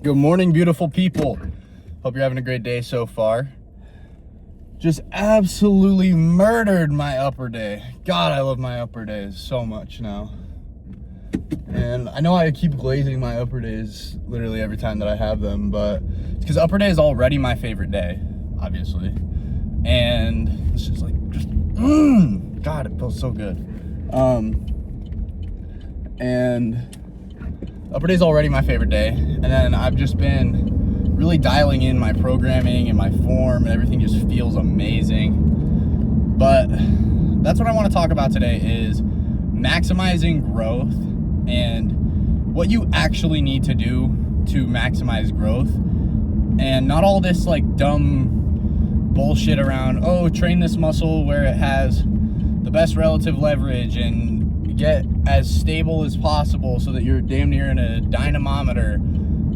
Good morning, beautiful people. Hope you're having a great day so far. Just absolutely murdered my upper day. God, I love my upper days so much now. And I know I keep glazing my upper days literally every time that I have them, but it's because upper day is already my favorite day, obviously. And it's just like, God, it feels so good. And upper day is already my favorite day. And then I've just been really dialing in my programming and my form, and everything just feels amazing. But that's what I want to talk about today, is maximizing growth and what you actually need to do to maximize growth, and not all this like dumb bullshit around, oh, train this muscle where it has the best relative leverage and get as stable as possible so that you're damn near in a dynamometer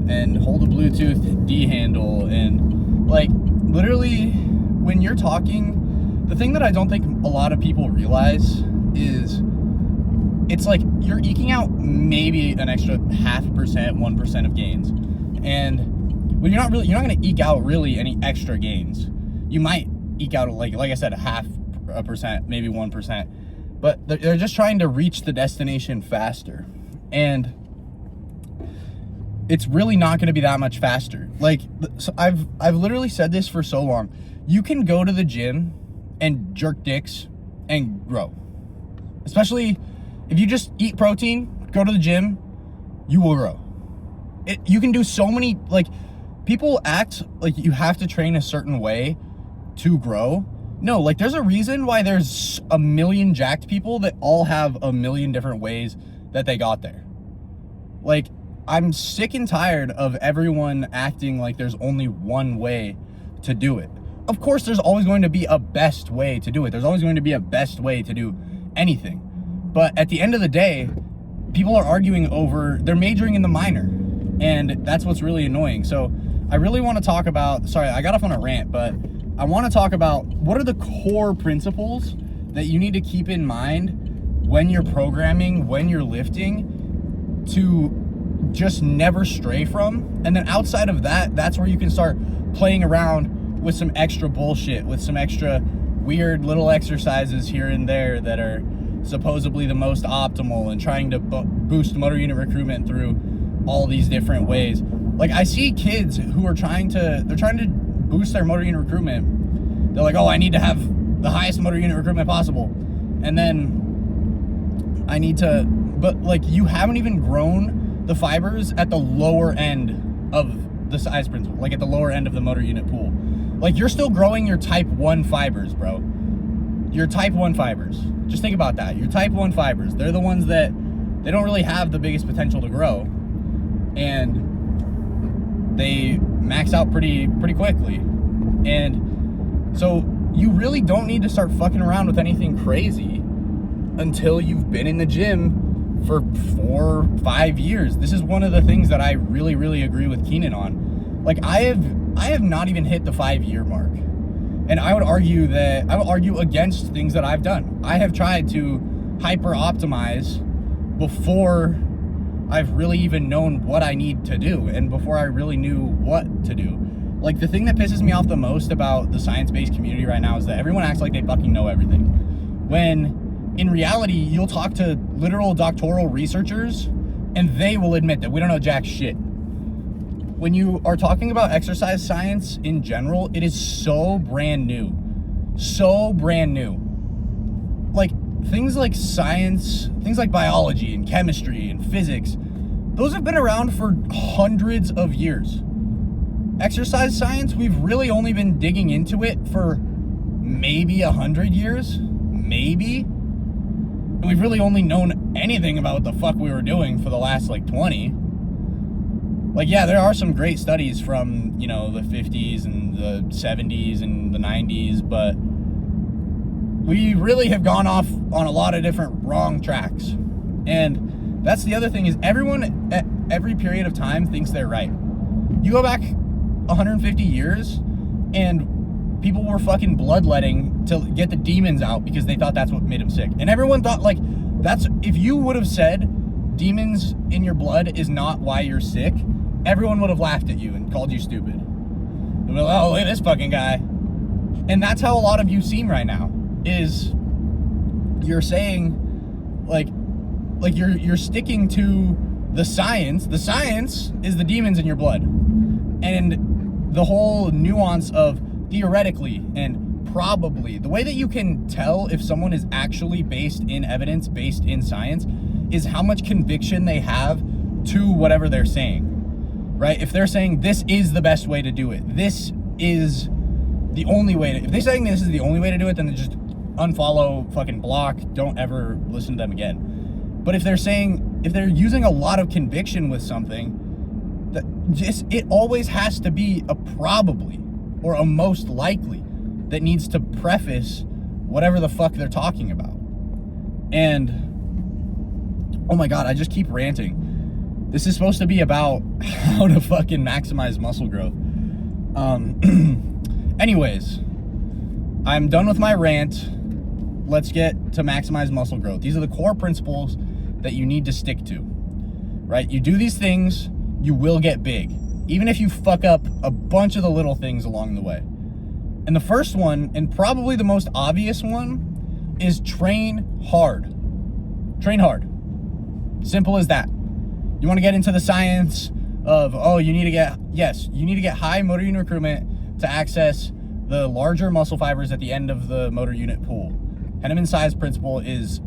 and hold a Bluetooth D handle. And like, literally, when you're talking, the thing that I don't think a lot of people realize is it's like you're eking out maybe an extra 0.5%, 1% of gains. And when you're not going to eke out really any extra gains. You might eke out, like I said, 0.5%, maybe 1%, but they're just trying to reach the destination faster. And it's really not going to be that much faster. Like, so I've literally said this for so long. You can go to the gym and jerk dicks and grow. Especially if you just eat protein, go to the gym, you will grow. You can do so many, like, people act like you have to train a certain way to grow. No, like, there's a reason why there's a million jacked people that all have a million different ways that they got there. Like, I'm sick and tired of everyone acting like there's only one way to do it. Of course, there's always going to be a best way to do it. There's always going to be a best way to do anything. But at the end of the day, people are arguing over, they're majoring in the minor. And that's what's really annoying. So I really want to talk about, sorry, I got off on a rant, but I want to talk about what are the core principles that you need to keep in mind when you're programming, when you're lifting, to just never stray from. And then outside of that, that's where you can start playing around with some extra bullshit, with some extra weird little exercises here and there that are supposedly the most optimal, and trying to boost motor unit recruitment through all these different ways. Like, I see kids who are trying to boost their motor unit recruitment. They're like, oh, I need to have the highest motor unit recruitment possible. And then I need to, but like, you haven't even grown the fibers at the lower end of the size principle, like at the lower end of the motor unit pool. Like, you're still growing your type 1 fibers, bro. Your type 1 fibers. Just think about that. Your type 1 fibers, they're the ones that they don't really have the biggest potential to grow. And they max out pretty quickly. And so you really don't need to start fucking around with anything crazy until you've been in the gym for 4 or 5 years. This is one of the things that I really, really agree with Keenan on. Like, I have not even hit the 5-year mark. And I would argue against things that I've done. I have tried to hyper optimize before I've really even known what I need to do, and before I really knew what to do. Like, the thing that pisses me off the most about the science-based community right now is that everyone acts like they fucking know everything. When in reality, you'll talk to literal doctoral researchers and they will admit that we don't know jack shit. When you are talking about exercise science in general, it is so brand new. So brand new. Like, things like science, things like biology and chemistry and physics, those have been around for hundreds of years. Exercise science, we've really only been digging into it for maybe 100 years, maybe. And we've really only known anything about what the fuck we were doing for the last like 20. Like, yeah, there are some great studies from, you know, the 50s and the 70s and the 90s, but we really have gone off on a lot of different wrong tracks. And that's the other thing, is everyone at every period of time thinks they're right. You go back 150 years and people were fucking bloodletting to get the demons out because they thought that's what made them sick. And everyone thought, like, that's, if you would have said demons in your blood is not why you're sick, everyone would have laughed at you and called you stupid. They'd be like, oh, look at this fucking guy. And that's how a lot of you seem right now, is you're saying, like you're sticking to the science. The science is the demons in your blood. And the whole nuance of theoretically and probably, the way that you can tell if someone is actually based in evidence, based in science, is how much conviction they have to whatever they're saying, right? If they're saying this is the best way to do it, this is the only way to, if they're saying this is the only way to do it, then they just unfollow, fucking block, don't ever listen to them again. But if they're saying, if they're using a lot of conviction with something, that just, it always has to be a probably or a most likely that needs to preface whatever the fuck they're talking about. And oh my God, I just keep ranting. This is supposed to be about how to fucking maximize muscle growth. Anyways, I'm done with my rant. Let's get to maximize muscle growth. These are the core principles that you need to stick to, right? You do these things, you will get big, even if you fuck up a bunch of the little things along the way. And the first one, and probably the most obvious one, is train hard. Train hard. Simple as that. You want to get into the science of, oh, you need to get high motor unit recruitment to access the larger muscle fibers at the end of the motor unit pool. Henneman's size principle is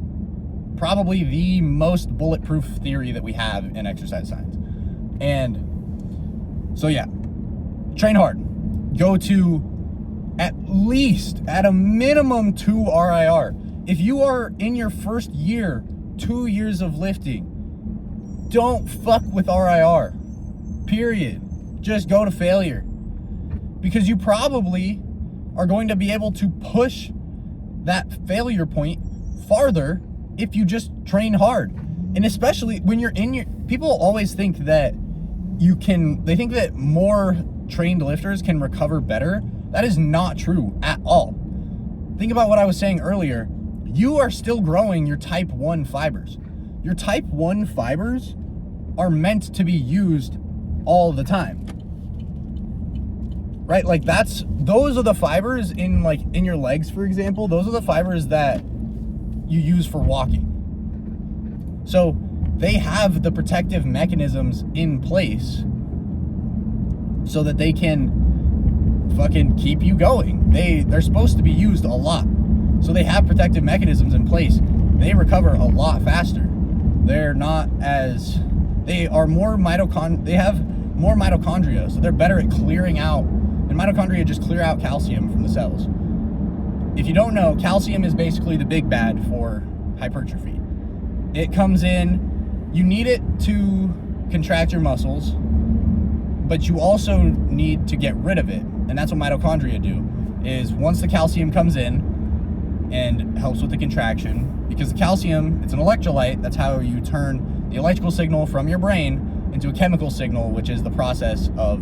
probably the most bulletproof theory that we have in exercise science. And so yeah, train hard. Go to at least, at a minimum, 2 RIR. If you are in your first year, 2 years of lifting, don't fuck with RIR. Period. Just go to failure. Because you probably are going to be able to push that failure point farther if you just train hard. And especially when you're in your, people always think that they think that more trained lifters can recover better. That is not true at all. Think about what I was saying earlier. You are still growing your type 1 fibers. Your type 1 fibers are meant to be used all the time. Right? Like those are the fibers in your legs, for example. Those are the fibers that you use for walking. So they have the protective mechanisms in place so that they can fucking keep you going. They're supposed to be used a lot. So they have protective mechanisms in place. They recover a lot faster. They are more they have more mitochondria, so they're better at clearing out, and mitochondria just clear out calcium from the cells. If you don't know, calcium is basically the big bad for hypertrophy. It comes in, you need it to contract your muscles, but you also need to get rid of it. And that's what mitochondria do, is once the calcium comes in and helps with the contraction, because the calcium, it's an electrolyte, that's how you turn the electrical signal from your brain into a chemical signal, which is the process of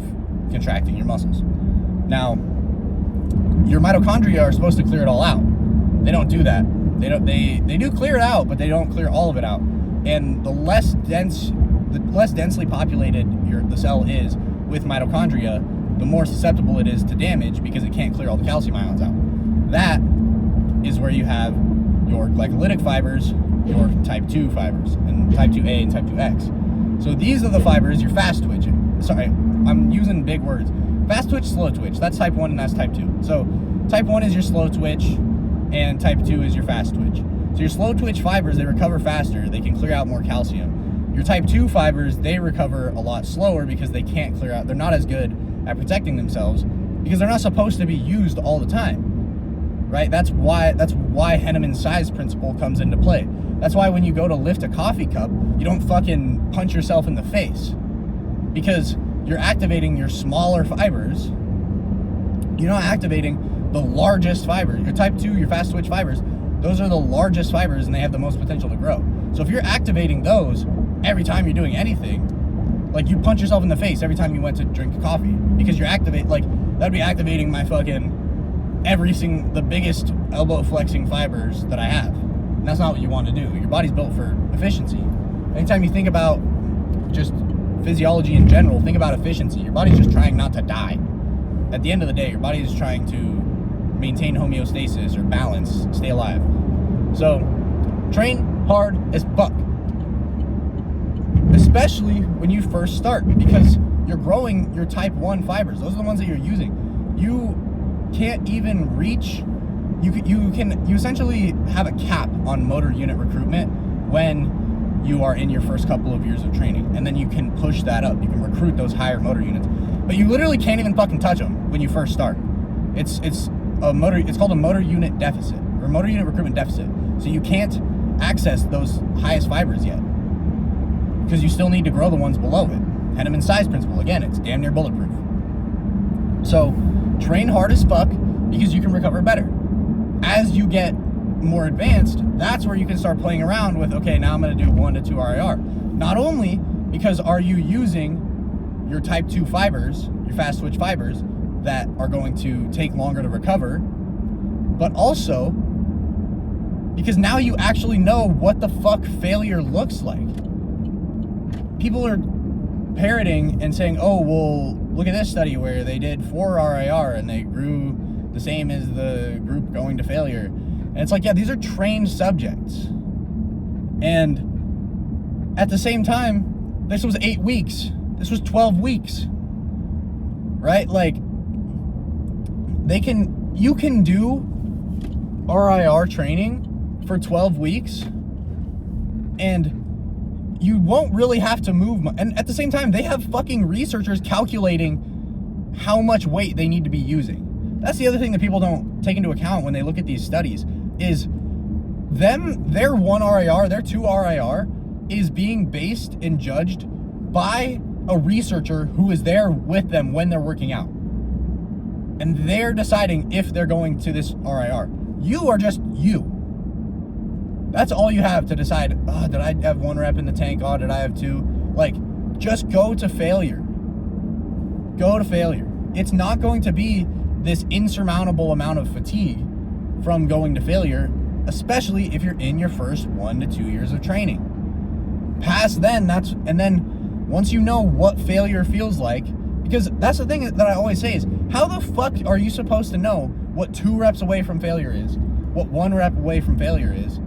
contracting your muscles. Now, your mitochondria are supposed to clear it all out. They don't do that. They do clear it out, but they don't clear all of it out. And the less densely populated the cell is with mitochondria, the more susceptible it is to damage because it can't clear all the calcium ions out. That is where you have your glycolytic fibers, your type 2 fibers, and type 2A and type 2X. So these are the fibers, your fast twitch. Sorry, I'm using big words. Fast twitch, slow twitch. That's type 1 and that's type 2. So type 1 is your slow twitch and type 2 is your fast twitch. So your slow twitch fibers, they recover faster. They can clear out more calcium. Your type 2 fibers, they recover a lot slower because they can't clear out. They're not as good at protecting themselves because they're not supposed to be used all the time, right? That's why Henneman's size principle comes into play. That's why when you go to lift a coffee cup, you don't fucking punch yourself in the face because you're activating your smaller fibers. You're not activating the largest fibers. Your type 2, your fast twitch fibers, those are the largest fibers and they have the most potential to grow. So if you're activating those every time you're doing anything, like you punch yourself in the face every time you went to drink a coffee because you're that'd be activating my fucking the biggest elbow flexing fibers that I have. And that's not what you want to do. Your body's built for efficiency. Anytime you think about just physiology in general, think about efficiency. Your body's just trying not to die. At the end of the day, your body is trying to maintain homeostasis or balance, stay alive. So, train hard as fuck. Especially when you first start, because you're growing your type 1 fibers. Those are the ones that you're using. You can't even reach, you essentially have a cap on motor unit recruitment when you are in your first couple of years of training, and then you can push that up. You can recruit those higher motor units, but you literally can't even fucking touch them when you first start. It's called a motor unit deficit, or motor unit recruitment deficit. So you can't access those highest fibers yet, because you still need to grow the ones below it. Henneman's size principle, again, it's damn near bulletproof. So train hard as fuck, because you can recover better. As you get more advanced, that's where you can start playing around with, okay, now I'm going to do 1 to 2 RIR. Not only because are you using your type 2 fibers, your fast twitch fibers, that are going to take longer to recover, but also because now you actually know what the fuck failure looks like. People are parroting and saying, oh, well, look at this study where they did 4 RIR and they grew the same as the group going to failure. And it's like, yeah, these are trained subjects. And at the same time, this was 8 weeks. This was 12 weeks. Right? Like, you can do RIR training for 12 weeks and you won't really have to move. And at the same time, they have fucking researchers calculating how much weight they need to be using. That's the other thing that people don't take into account when they look at these studies, is their 1 RIR, their 2 RIR is being based and judged by a researcher who is there with them when they're working out. And they're deciding if they're going to this RIR. You are just you. That's all you have to decide, oh, did I have 1 rep in the tank? Oh, did I have 2? Like, just go to failure. Go to failure. It's not going to be this insurmountable amount of fatigue from going to failure, especially if you're in your first 1 to 2 years of training. Past then, and then once you know what failure feels like, because that's the thing that I always say is, how the fuck are you supposed to know what 2 reps away from failure is, what 1 rep away from failure is,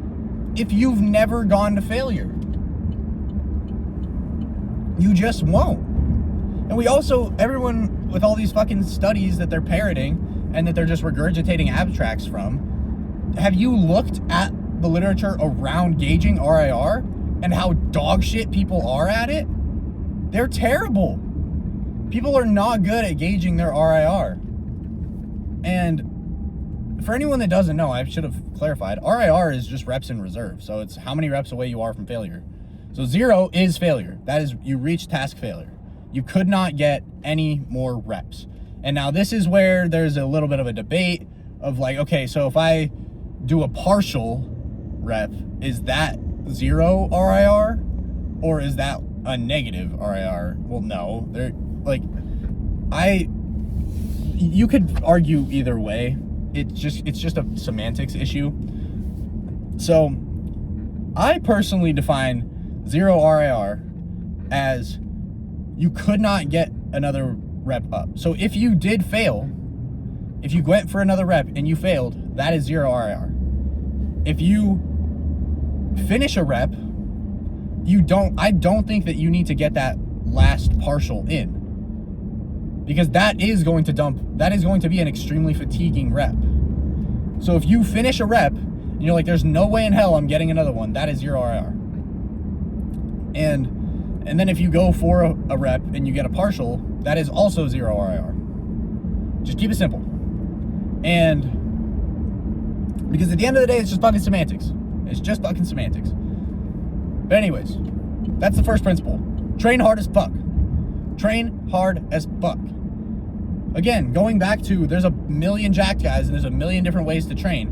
if you've never gone to failure? You just won't. And we also, everyone with all these fucking studies that they're parroting and that they're just regurgitating abstracts from, have you looked at the literature around gauging RIR and how dog shit people are at it? They're terrible. People are not good at gauging their RIR. And for anyone that doesn't know, I should have clarified, RIR is just reps in reserve. So it's how many reps away you are from failure. So 0 is failure. That is, you reach task failure. You could not get any more reps. And now this is where there's a little bit of a debate of like, okay, so if I do a partial rep, is that 0 RIR or is that a negative RIR? Well, no. You could argue either way. It's just a semantics issue. So I personally define 0 RIR as you could not get another rep up. So if you did fail, if you went for another rep and you failed, that is 0 RIR. If you finish a rep, I don't think that you need to get that last partial in, because that is going to be an extremely fatiguing rep. So if you finish a rep and you're like, there's no way in hell I'm getting another one, that is 0 RIR. And then if you go for a rep and you get a partial, that is also 0 RIR. Just keep it simple. And because at the end of the day, it's just fucking semantics. It's just fucking semantics. But anyways, that's the first principle. Train hard as fuck. Train hard as fuck. Again, going back to, there's a million jacked guys and there's a million different ways to train.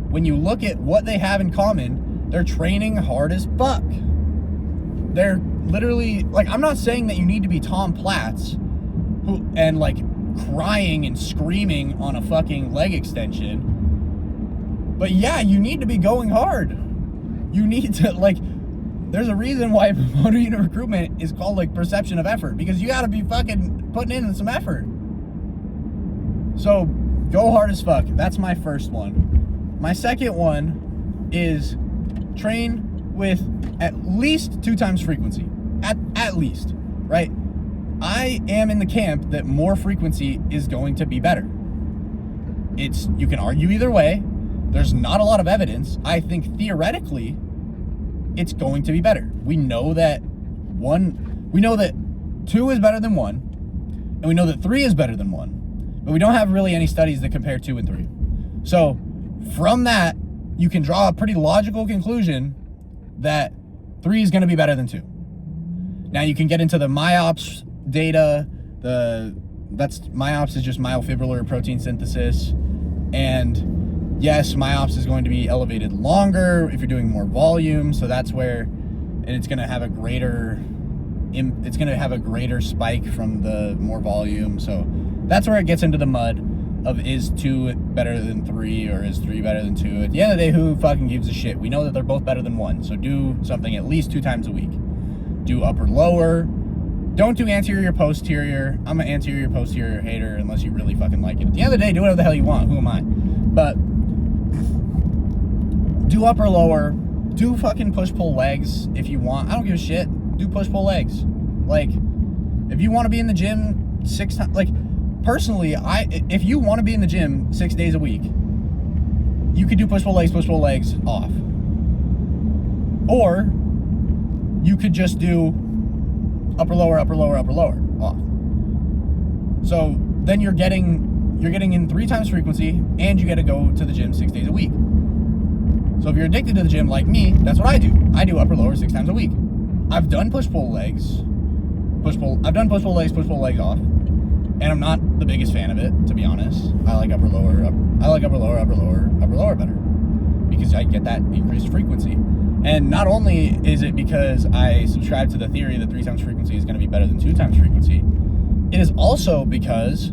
When you look at what they have in common, they're training hard as fuck. They're literally, like, I'm not saying that you need to be Tom Platz and like crying and screaming on a fucking leg extension. But yeah, you need to be going hard. You need to, like, there's a reason why motor unit recruitment is called like perception of effort, because you gotta be fucking putting in some effort. So go hard as fuck. That's my first one. My second one is train with at least 2 times frequency. At least, right? I am in the camp that more frequency is going to be better. You can argue either way. There's not a lot of evidence. I think theoretically it's going to be better. We know that 2 is better than 1, and we know that 3 is better than 1, but we don't have really any studies that compare 2 and 3. So from that, you can draw a pretty logical conclusion that 3 is going to be better than 2. Now you can get into the MYOPS data. MYOPS is just myofibrillar protein synthesis, and yes, MYOPS is going to be elevated longer if you're doing more volume. So that's where, and it's going to have a greater spike from the more volume. So that's where it gets into the mud of, is 2 better than 3 or is 3 better than 2? At the end of the day, who fucking gives a shit? We know that they're both better than 1. So do something at least 2 times a week. Do upper lower. Don't do anterior posterior. I'm an anterior posterior hater unless you really fucking like it. At the end of the day, do whatever the hell you want. Who am I? But do upper lower. Do fucking push pull legs if you want. I don't give a shit. Do push pull legs. Like, if you want to be in the gym 6 times, like, personally, if you want to be in the gym 6 days a week, you could do push pull legs off. Or you could just do upper lower off. So then you're getting in 3 times frequency, and you get to go to the gym 6 days a week. So if you're addicted to the gym like me, that's what I do. I do upper lower 6 times a week. I've done push pull legs, I've done push pull legs off, and I'm not the biggest fan of it, to be honest. I like upper lower better, because I get that increased frequency. And not only is it because I subscribe to the theory that 3 times frequency is going to be better than 2 times frequency, it is also because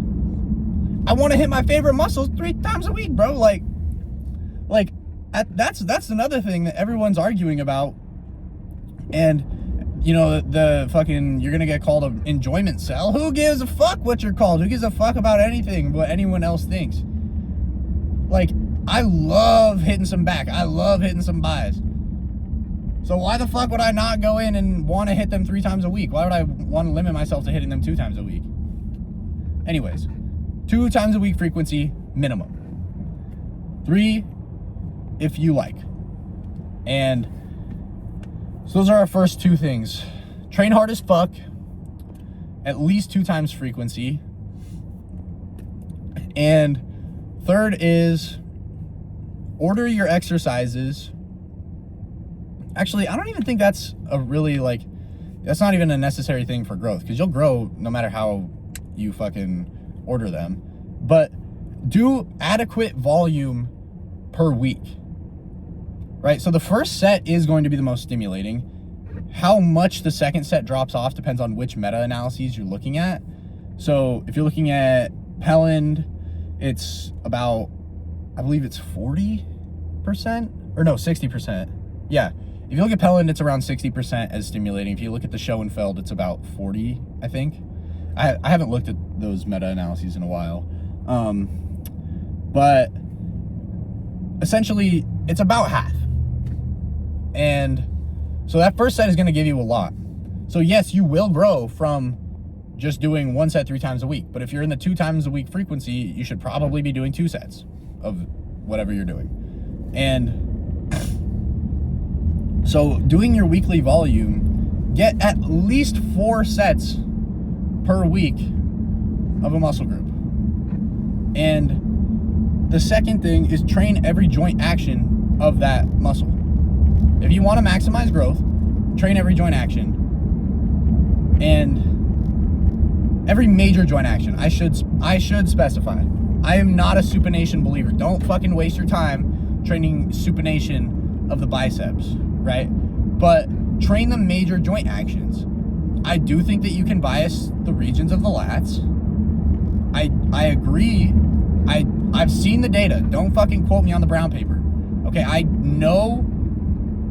I want to hit my favorite muscles 3 times a week, bro. That's another thing that everyone's arguing about. And, you know, the fucking, you're going to get called an enjoyment cell. Who gives a fuck what you're called? Who gives a fuck about anything, what anyone else thinks? Like, I love hitting some back. I love hitting some buys. So why the fuck would I not go in and want to hit them 3 times a week? Why would I want to limit myself to hitting them 2 times a week? Anyways, 2 times a week frequency minimum. 3 if you like. And so those are our first 2 things. Train hard as fuck, at least 2 times frequency. And third is order your exercises. Actually, I don't even think that's that's not even a necessary thing for growth, because you'll grow no matter how you fucking order them. But do adequate volume per week, right? So the first set is going to be the most stimulating. How much the second set drops off depends on which meta-analyses you're looking at. So if you're looking at Pelland, it's about, I believe it's 40%, or no, 60%. Yeah. If you look at Pelland, it's around 60% as stimulating. If you look at the Schoenfeld, it's about 40, I think. I haven't looked at those meta-analyses in a while. But essentially, it's about half. And so that first set is going to give you a lot. So yes, you will grow from just doing 1 set 3 times a week. But if you're in the 2 times a week frequency, you should probably be doing 2 sets of whatever you're doing. And so doing your weekly volume, get at least 4 sets per week of a muscle group. And the second thing is train every joint action of that muscle. If you want to maximize growth, train every joint action. And every major joint action, I should specify. I am not a supination believer. Don't fucking waste your time training supination of the biceps, right? But train the major joint actions. I do think that you can bias the regions of the lats. I agree. I've seen the data. Don't fucking quote me on the brown paper. Okay, I know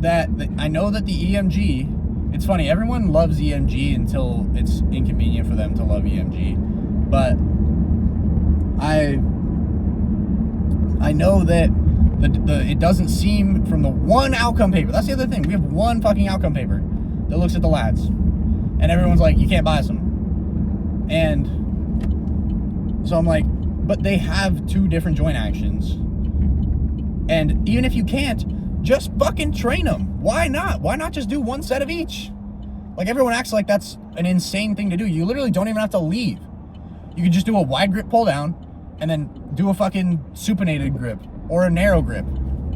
that I know that the EMG, it's funny, everyone loves EMG until it's inconvenient for them to love EMG. But I know that it doesn't seem from the one outcome paper. That's the other thing. We have one fucking outcome paper that looks at the lads. And everyone's like, you can't bias them. And so I'm like, but they have 2 different joint actions. And even if you can't, just fucking train them. Why not? Why not just do 1 set of each? Like, everyone acts like that's an insane thing to do. You literally don't even have to leave. You can just do a wide grip pull down and then do a fucking supinated grip or a narrow grip.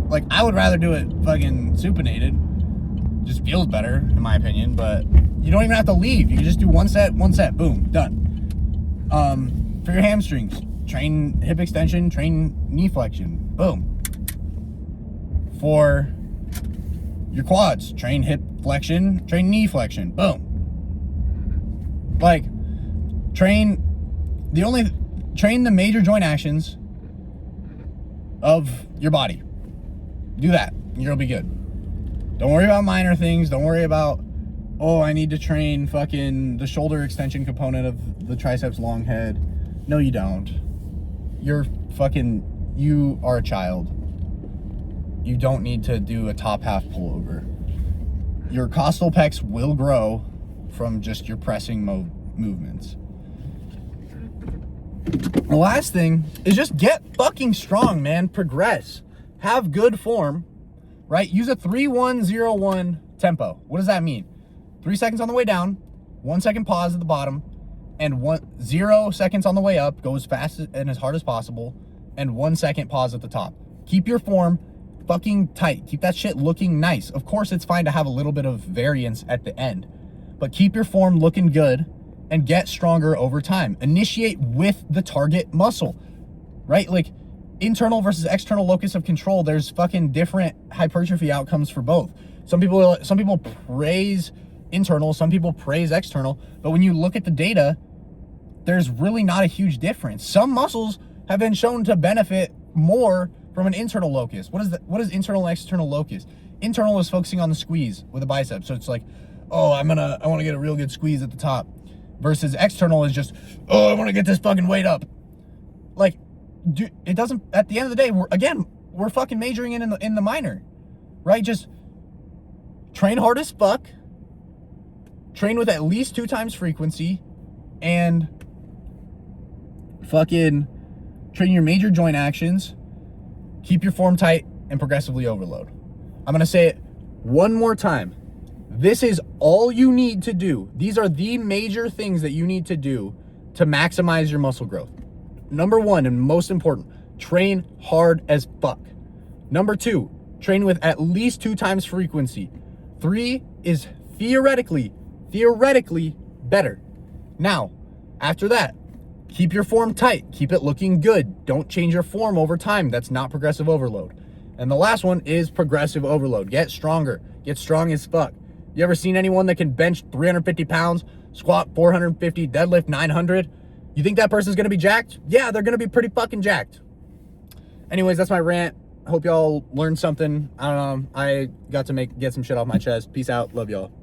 Like, I would rather do it fucking supinated. Just feels better, in my opinion, but you don't even have to leave. You can just do 1 set, boom, done. For your hamstrings, train hip extension, train knee flexion, boom. For your quads, train hip flexion, train knee flexion, boom. Like, train the major joint actions of your body. Do that, and you'll be good. Don't worry about minor things. Don't worry about, oh, I need to train fucking the shoulder extension component of the triceps long head. No, you don't. You are a child. You don't need to do a top half pullover. Your costal pecs will grow from just your pressing movements. The last thing is just get fucking strong, man. Progress. Have good form, right? Use a 3-1-0-1 tempo. What does that mean? 3 seconds on the way down, 1 second pause at the bottom, and 0 seconds on the way up. Go as fast and as hard as possible, and 1 second pause at the top. Keep your form fucking tight. Keep that shit looking nice. Of course, it's fine to have a little bit of variance at the end, but keep your form looking good and get stronger over time. Initiate with the target muscle, right? Like, internal versus external locus of control, there's fucking different hypertrophy outcomes for both. Some people praise internal, some people praise external, but when you look at the data, there's really not a huge difference. Some muscles have been shown to benefit more from an internal locus. What is internal and external locus? Internal is focusing on the squeeze with a bicep. So it's like, oh, I want to get a real good squeeze at the top. Versus external is just, oh, I want to get this fucking weight up. Like, it doesn't, at the end of the day, we're fucking majoring in the minor, right? Just train hard as fuck, train with at least 2 times frequency, and fucking train your major joint actions, keep your form tight, and progressively overload. I'm going to say it one more time. This is all you need to do. These are the major things that you need to do to maximize your muscle growth. Number 1, and most important, train hard as fuck. Number 2, train with at least 2 times frequency. 3 is theoretically better. Now, after that, keep your form tight. Keep it looking good. Don't change your form over time. That's not progressive overload. And the last one is progressive overload. Get stronger. Get strong as fuck. You ever seen anyone that can bench 350 pounds, squat 450, deadlift 900? You think that person's gonna be jacked? Yeah, they're gonna be pretty fucking jacked. Anyways, that's my rant. Hope y'all learned something. I don't know. I got to get some shit off my chest. Peace out. Love y'all.